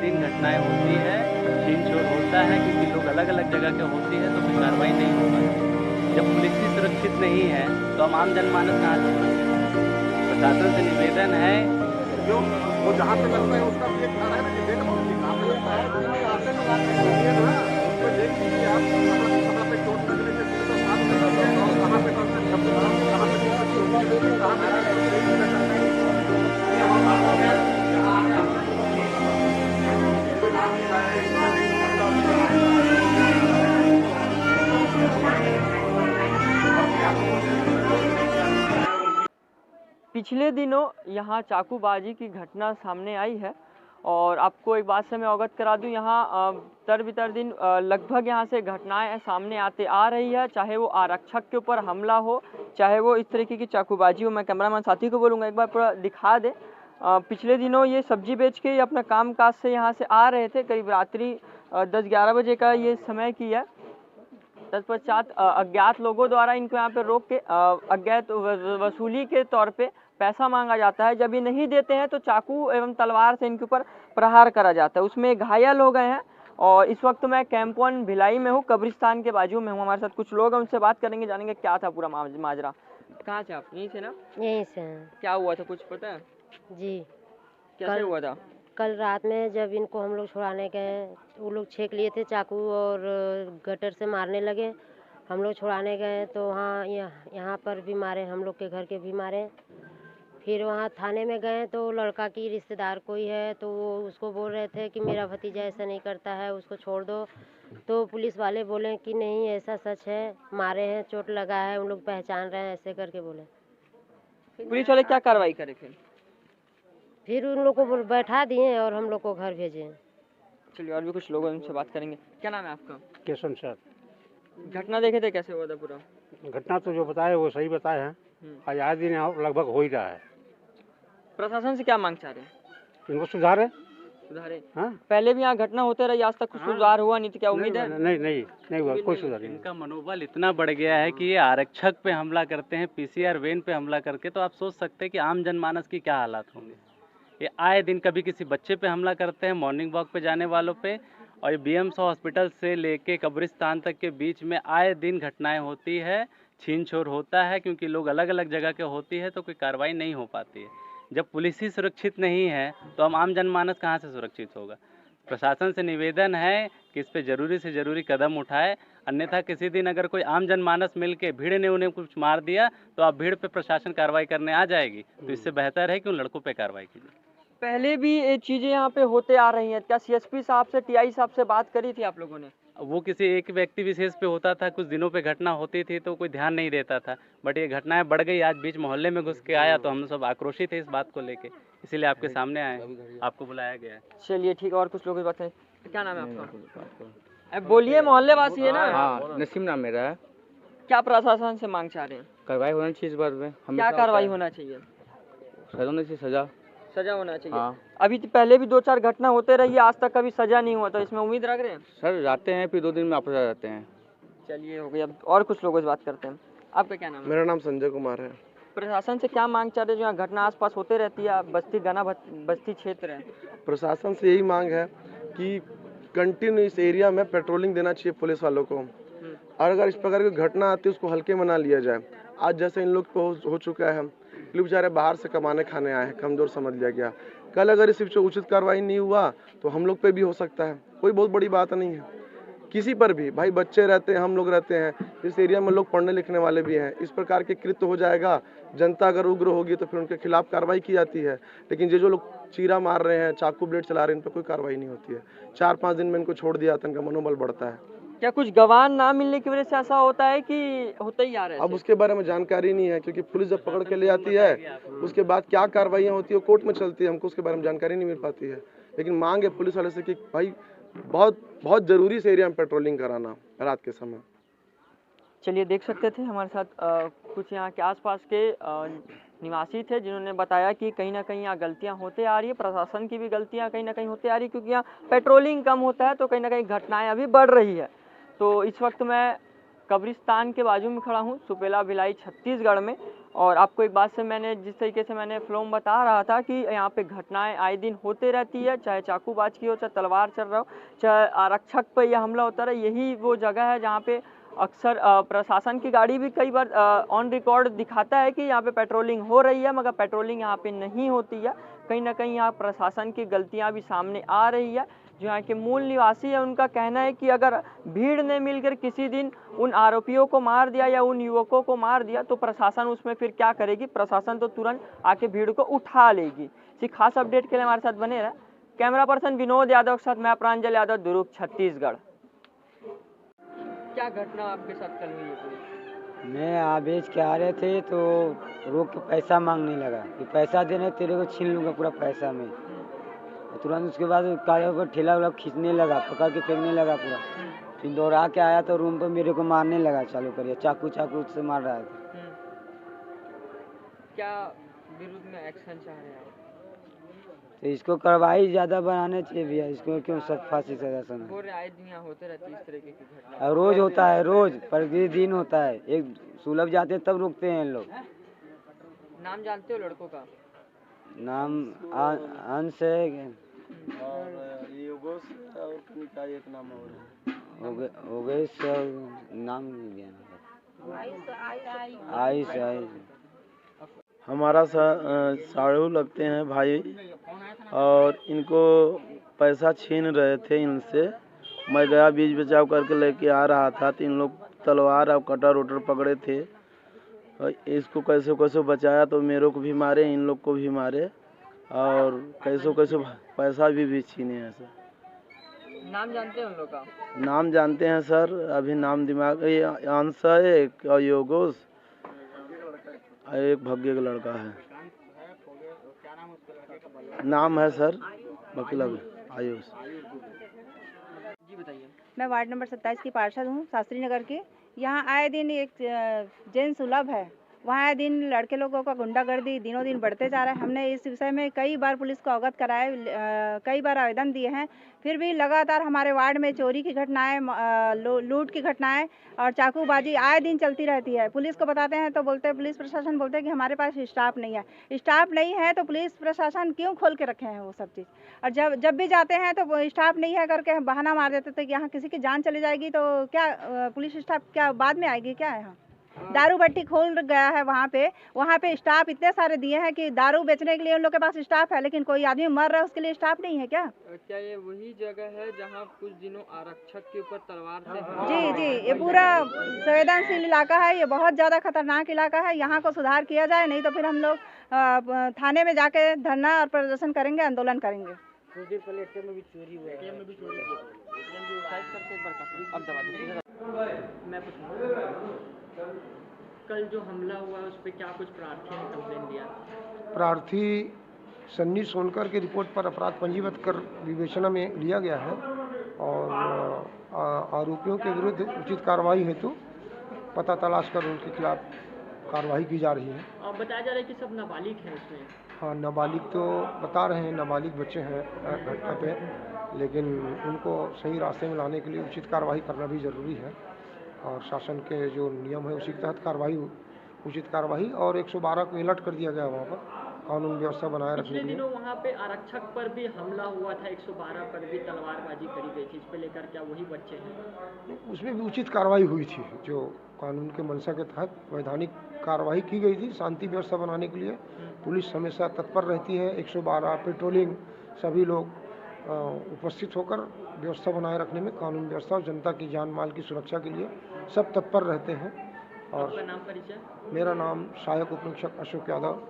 दिन घटनाएं होती है, छीन छोर होता है क्योंकि लोग अलग अलग जगह के होती है तो कोई कार्रवाई नहीं हो पाती। जब पुलिस ही सुरक्षित नहीं है तो हम आम जनमानस कहाँ से सुरक्षित होंगे? प्रशासन से निवेदन है जो वो जहाँ पे लगता है उसका भी एक घर है ना कि देखो कहाँ पे लगता है तो आते लोग आते हैं ना उसको देख लीजिए आप कहाँ पे चोट लगने से पुलिस का साथ में करते हैं और कहाँ पे करते हैं कहाँ पिछले दिनों यहाँ चाकूबाजी की घटना सामने आई है और आपको एक बात से मैं अवगत करा दूं, यहाँ तर दिन लगभग यहाँ से घटनाएं सामने आते आ रही है, चाहे वो आरक्षक के ऊपर हमला हो, चाहे वो इस तरीके की चाकूबाजी हो। मैं कैमरामैन साथी को बोलूँगा एक बार पूरा दिखा दे। पिछले दिनों ये सब्जी बेच के अपना काम काज से यहाँ से आ रहे थे, करीब रात्रि 10-11 बजे का ये समय की है। तत्पश्चात अज्ञात लोगों द्वारा इनको यहाँ पे रोक के अज्ञात वसूली के तौर पे पैसा मांगा जाता है। जब ये नहीं देते हैं तो चाकू एवं तलवार से इनके ऊपर प्रहार करा जाता है। उसमें घायल हो गए हैं और इस वक्त मैं कैंप 1 भिलाई में हूँ, कब्रिस्तान के बाजू में हूँ। हमारे साथ कुछ लोग हैं, उनसे बात करेंगे, जानेंगे क्या था पूरा माजरा। कहाँ से आप? यहीं से ना? यहीं से हैं। क्या हुआ था कुछ पता है? जी, कैसे हुआ था? कल रात में जब इनको हम लोग छुड़ाने गए, वो लोग छेक लिए थे चाकू और गटर से मारने लगे। हम लोग छुड़ाने गए तो वहाँ यहाँ पर भी मारे, हम लोग के घर के भी मारे। फिर वहाँ थाने में गए तो लड़का की रिश्तेदार कोई है तो वो उसको बोल रहे थे कि मेरा भतीजा ऐसा नहीं करता है, उसको छोड़ दो। तो पुलिस वाले बोले कि नहीं ऐसा सच है, मारे हैं, चोट लगा है, उन लोग पहचान रहे हैं, ऐसे करके बोले। पुलिस वाले क्या कार्रवाई करे फिर उन लोग को बैठा दिए और हम लोग को घर भेजे। चलिए और भी कुछ लोग हैं, उनसे बात करेंगे। क्या नाम है आपका? केशव सर। घटना देखे थे, कैसे हुआ था पूरा? घटना तो जो बताए वो सही बताए हैं। आज आए दिन यहाँ लगभग हो ही रहा है। प्रशासन से क्या मांग चाह रहे हैं? इनको सुधारे। सुधारे? हाँ, पहले भी यहाँ घटना होते रही, आज तक कुछ सुधार हुआ नहीं, तो क्या उम्मीद है? नहीं हुआ, कोई सुधार नहीं। इनका मनोबल इतना बढ़ गया है कि ये आरक्षक पे हमला करते हैं, पीसीआर वैन पे हमला करके, तो आप सोच सकते हैं कि आम जनमानस की क्या हालात होंगे। ये आए दिन कभी किसी बच्चे पे हमला करते हैं, मॉर्निंग वॉक पे जाने वालों पे, और ये बीएम्स हॉस्पिटल से लेके कब्रिस्तान तक के बीच में आए दिन घटनाएं होती है, छीन छोर होता है क्योंकि लोग अलग अलग जगह के होती है तो कोई कार्रवाई नहीं हो पाती है। जब पुलिस ही सुरक्षित नहीं है तो हम आम जनमानस कहाँ से सुरक्षित होगा? प्रशासन से निवेदन है कि इस पे ज़रूरी से ज़रूरी कदम उठाए, अन्यथा किसी दिन अगर कोई आम जनमानस मिल के भीड़ ने उन्हें कुछ मार दिया तो आप भीड़ पे प्रशासन कार्रवाई करने आ जाएगी, तो इससे बेहतर है कि उन लड़कों पे कार्रवाई कीजिए। पहले भी ये चीजें यहाँ पे होते आ रही हैं, क्या सीएसपी साहब से, टीआई साहब से बात करी थी आप लोगों ने? वो किसी एक व्यक्ति विशेष पे होता था, कुछ दिनों पे घटना होती थी तो कोई ध्यान नहीं देता था, बट ये घटनाएं बढ़ गई, आज बीच मोहल्ले में घुस के आया तो हम सब आक्रोशित है इस बात को लेके, इसीलिए आपके सामने आए, आपको बुलाया गया है। चलिए ठीक है, और कुछ लोग इस बात है। क्या नाम है आपका? अब बोलिए, मोहल्ले वासी है ना? हाँ, नसीम नाम मेरा है। क्या प्रशासन से मांग चाह रहे हैं? कार्रवाई होना चाहिए इस बार में। क्या कार्रवाई होना चाहिए? सजा होनी चाहिए, सजा होना चाहिए। हाँ। अभी तो पहले भी 2-4 घटना होते रही, आज तक कभी सजा नहीं हुआ, तो इसमें उम्मीद रख रहे हैं? सर जाते हैं फिर 2 दिन में वापस आ जाते हैं। चलिए हो गया, और कुछ लोगों से बात करते हैं। आपका क्या नाम है? मेरा नाम संजय कुमार है। प्रशासन से क्या मांग चाह रहे हैं, जो यहाँ घटना आसपास होते रहती है, बस्ती घना बस्ती क्षेत्र है? प्रशासन से यही मांग है कि कंटिन्यू इस एरिया में पेट्रोलिंग देना चाहिए पुलिस वालों को, और अगर इस प्रकार की घटना आती है उसको हल्के में ना लिया जाए। आज जैसे इन लोग को हो चुका है, लोग बेचारे बाहर से कमाने खाने आए हैं, कमजोर समझ लिया गया। कल अगर इस पर उचित कार्रवाई नहीं हुआ तो हम लोग पे भी हो सकता है, कोई बहुत बड़ी बात नहीं है। किसी पर भी, भाई बच्चे रहते हैं, हम लोग रहते हैं, इस एरिया में लोग पढ़ने लिखने वाले भी हैं। इस प्रकार के कृत्य हो जाएगा, जनता अगर उग्र होगी तो फिर उनके खिलाफ कार्रवाई की जाती है, लेकिन जो लोग चीरा मार रहे हैं, चाकू ब्लेड चला रहे हैं, इन पर कोई कार्रवाई नहीं होती है। 4-5 दिन में इनको छोड़ दिया तो इनका मनोबल बढ़ता है। क्या कुछ गवाह ना मिलने की वजह से ऐसा होता है कि होता ही आ रहा है? अब उसके बारे में जानकारी नहीं है, क्योंकि पुलिस जब पकड़ के ले आती है उसके बाद क्या कार्रवाइयाँ होती है कोर्ट में चलती है, हमको उसके बारे में जानकारी नहीं मिल पाती है। लेकिन मांग है पुलिस वाले से कि भाई बहुत जरूरी से एरिया में पेट्रोलिंग कराना रात के समय। चलिए देख सकते थे हमारे साथ कुछ यहाँ के आसपास के निवासी थे, जिन्होंने बताया कि कहीं ना कहीं यहाँ गलतियाँ होते आ रही है, प्रशासन की भी गलतियाँ कहीं ना कहीं होते आ रही है, क्योंकि यहाँ पेट्रोलिंग कम होता है तो कहीं ना कहीं घटनाएं अभी बढ़ रही है। तो इस वक्त मैं कब्रिस्तान के बाजू में खड़ा हूँ, सुपेला भिलाई छत्तीसगढ़ में, और आपको एक बात से मैंने जिस तरीके से मैंने फ्लो में बता रहा था कि यहाँ पे घटनाएं आए दिन होते रहती है, चाहे चाकूबाज की हो, चाहे तलवार चल रहा हो, चाहे आरक्षक पर यह हमला होता रहा। यही वो जगह है जहाँ पे अक्सर प्रशासन की गाड़ी भी कई बार ऑन रिकॉर्ड दिखाता है कि यहाँ पे पेट्रोलिंग हो रही है, मगर पेट्रोलिंग यहाँ पे नहीं होती है। कहीं ना कहीं यहाँ प्रशासन की गलतियाँ भी सामने आ रही है। जो यहाँ के मूल निवासी है उनका कहना है कि अगर भीड़ ने मिलकर किसी दिन उन आरोपियों को मार दिया या उन युवकों को मार दिया तो प्रशासन उसमें फिर क्या करेगी, प्रशासन तो तुरंत आके भीड़ को उठा लेगी। इसी खास अपडेट के लिए हमारे साथ बने रहे। कैमरा पर्सन विनोद यादव के साथ मैं प्रांजल यादव, दुर्ग, छत्तीसगढ़। क्या घटना आपके साथ कल हुई है? मैं आवेश के आ रहे थे तो रोक के पैसा मांगने लगा कि पैसा देने तेरे को छीन लूँगा पूरा पैसा में। तुरंत उसके बाद काले पर ठेला वाला खींचने लगा, पकड़ के फेंकने लगा पूरा। फिर दौड़ा के आया तो रूम पर मेरे को मारने लगा, चालू करिए चाकू से मार रहा था। क्या विरुद्ध में एक्शन चाह रहे हैं? तो इसको कार्रवाई ज़्यादा बनाने चाहिए भैया, इसको क्यों फांसी सजा सुना? आए दिन यहाँ होते रहती इस तरीके की घटना? रोज होता है, रोज प्रतिदिन होता है। एक सुलभ जाते तब रुकते हैं लोग। नाम जानते हो लड़कों का? नाम अंश है और योगेश और का एक नाम और हो गए सब, नाम नहीं दिया। आयुष हमारा साड़ू लगते हैं भाई, और इनको पैसा छीन रहे थे इनसे। मैं गया बीच बचाव करके लेके आ रहा था तो इन लोग तलवार और कटर उटर पकड़े थे। और इसको कैसे कैसे बचाया तो मेरे को भी मारे, इन लोग को भी मारे, और कैसे कैसे पैसा भी छीने हैं सर। नाम जानते हैं उन लोग का? नाम जानते हैं सर, अभी नाम दिमाग अंश है, एक और योगेश, एक भाग्य का लड़का है। नाम है सर मतलब आयुष। जी बताइए। मैं वार्ड नंबर 27 की पार्षद हूँ, शास्त्री नगर की। यहाँ आए दिन एक जैन सुलभ है, वहाँ आए दिन लड़के लोगों का गुंडागर्दी दिनों दिन बढ़ते जा रहा है। हमने इस विषय में कई बार पुलिस को अवगत कराया, कई बार आवेदन दिए हैं, फिर भी लगातार हमारे वार्ड में चोरी की घटनाएं, लूट की घटनाएं और चाकूबाजी आए दिन चलती रहती है। पुलिस को बताते हैं तो बोलते हैं, पुलिस प्रशासन बोलते हैं कि हमारे पास स्टाफ नहीं है। स्टाफ नहीं है तो पुलिस प्रशासन क्यों खोल के रखे हैं वो सब चीज़? और जब भी जाते हैं तो वो स्टाफ नहीं है करके बहाना मार देते थे कि यहाँ किसी की जान चली जाएगी तो क्या पुलिस स्टाफ क्या बाद में आएगी क्या? यहाँ दारू भट्टी खोल गया है वहाँ पे स्टाफ इतने सारे दिए हैं कि दारू बेचने के लिए उन लोग के पास स्टाफ है, लेकिन कोई आदमी मर रहा है उसके लिए स्टाफ नहीं है क्या? क्या ये वही जगह है जहाँ कुछ दिनों आरक्षक के ऊपर तलवार से? जी जी, ये पूरा संवेदनशील इलाका है, ये बहुत ज़्यादा खतरनाक इलाका है। यहाँ को सुधार किया जाए, नहीं तो फिर हम लोग थाने में जाके धरना और प्रदर्शन करेंगे, आंदोलन करेंगे। कल जो हमला हुआ उस पर क्या कुछ प्रार्थी ने कंप्लेन दिया? प्रार्थी सन्नी सोनकर की रिपोर्ट पर अपराध पंजीबद्ध कर विवेचना में लिया गया है और आरोपियों के विरुद्ध उचित कार्रवाई हेतु पता तलाश कर उनके खिलाफ कार्रवाई की जा रही है। और बताया जा रहा है कि सब नाबालिग हैं उसमें? हाँ, नाबालिग तो बता रहे हैं, नाबालिग बच्चे हैं घटना पे, लेकिन उनको सही रास्ते में लाने के लिए उचित कार्रवाई करना भी ज़रूरी है और शासन के जो नियम है उसी के तहत उचित कार्रवाई और 112 को अलर्ट कर दिया गया वहाँ पर कानून व्यवस्था बनाए रखने के लिए। दिनों वहाँ पे आरक्षक पर भी हमला हुआ था, 112 पर भी तलवारबाजी करी गई थी, इस पे लेकर क्या वही बच्चे हैं? उसमें भी उचित कार्रवाई हुई थी, जो कानून के मंशा के तहत वैधानिक कार्रवाई की गई थी। शांति व्यवस्था बनाने के लिए पुलिस हमेशा तत्पर रहती है, 112 पेट्रोलिंग, सभी लोग उपस्थित होकर व्यवस्था बनाए रखने में, कानून व्यवस्था और जनता की जान माल की सुरक्षा के लिए सब तत्पर रहते हैं। और आपका नाम परिचय? मेरा नाम सहायक उप निरीक्षक अशोक यादव।